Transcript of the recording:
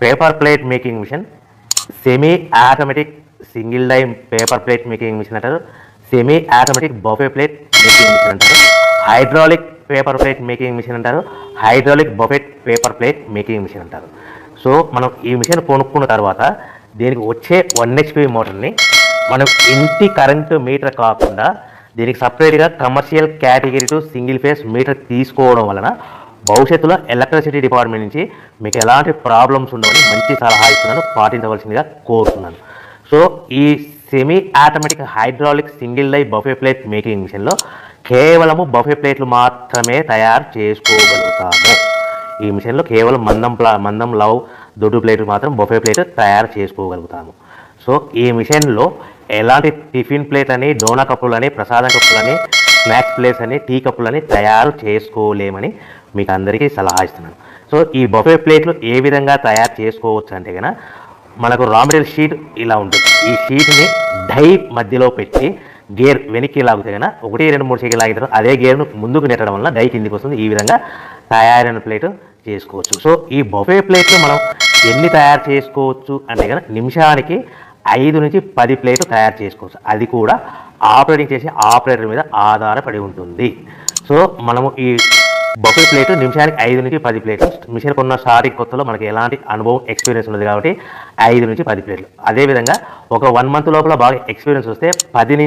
Paper plate making machine, semi automatic single die paper plate making machine అంటారు, semi automatic buffet plate making machine అంటారు, hydraulic paper plate making machine అంటారు, hydraulic buffet paper plate making machine అంటారు. So మనం ఈ machine కొనుక్కున్న తర్వాత దీనికి వచ్చే 1 HP మోటార్ని మనం ఇంటి కరెంటు మీటర్ కాకుండా దీనికి సపరేట్గా commercial category to single phase metre తీసుకోవడం వలన భవిష్యత్తులో ఎలక్ట్రిసిటీ డిపార్ట్మెంట్ నుంచి మీకు ఎలాంటి ప్రాబ్లమ్స్ ఉండవని మంచి సలహా ఇస్తున్నాను, పాటించవలసిందిగా కోరుతున్నాను. సో ఈ semi automatic hydraulic single die buffet plate making మిషన్లో కేవలము బఫే ప్లేట్లు మాత్రమే తయారు చేసుకోగలుగుతాము. ఈ మిషన్లో కేవలం మందం లవ్ దొడ్డు ప్లేట్లు మాత్రం బఫే ప్లేట్ తయారు చేసుకోగలుగుతాము. సో ఈ మిషన్లో ఎలాంటి టిఫిన్ ప్లేట్లని, డోనా కప్పులని, ప్రసాదం కప్పులని, స్నాక్స్ ప్లేట్స్ అని, టీ కప్పులని తయారు చేసుకోలేమని మీకు అందరికీ సలహా ఇస్తున్నాను. సో ఈ బఫే ప్లేట్లు ఏ విధంగా తయారు చేసుకోవచ్చు అంటే కనుక మనకు రా మెటీరియల్ షీట్ ఇలా ఉంటుంది. ఈ షీట్ని డై మధ్యలో పెట్టి గేర్ వెనక్కి లాగితే కనుక 1, 2, 3 సెకండ్లు లాగిన తర్వాత అదే గేర్ను ముందుకు నెట్టడం వల్ల డై కిందికి వస్తుంది. ఈ విధంగా తయారైన ప్లేట్ చేసుకోవచ్చు. సో ఈ బఫే ప్లేట్లు మనం ఎన్ని తయారు చేసుకోవచ్చు అంటే కనుక నిమిషానికి 5 నుంచి 10 ప్లేట్లు తయారు చేసుకోవచ్చు. అది కూడా ఆపరేటింగ్ చేసే ఆపరేటర్ మీద ఆధారపడి ఉంటుంది. సో మనము ఈ బఫే ప్లేట్ నిమిషానికి 5 నుంచి 10 ప్లేట్లు. మిషన్ కొన్న స్టార్టింగ్ కొత్తలో మనకి ఎలాంటి అనుభవం ఎక్స్పీరియన్స్ ఉన్నది కాబట్టి 5 నుంచి 10 ప్లేట్లు. అదేవిధంగా ఒక 1 మంత్ లోపల బాగా ఎక్స్పీరియన్స్ వస్తే 10 నుంచి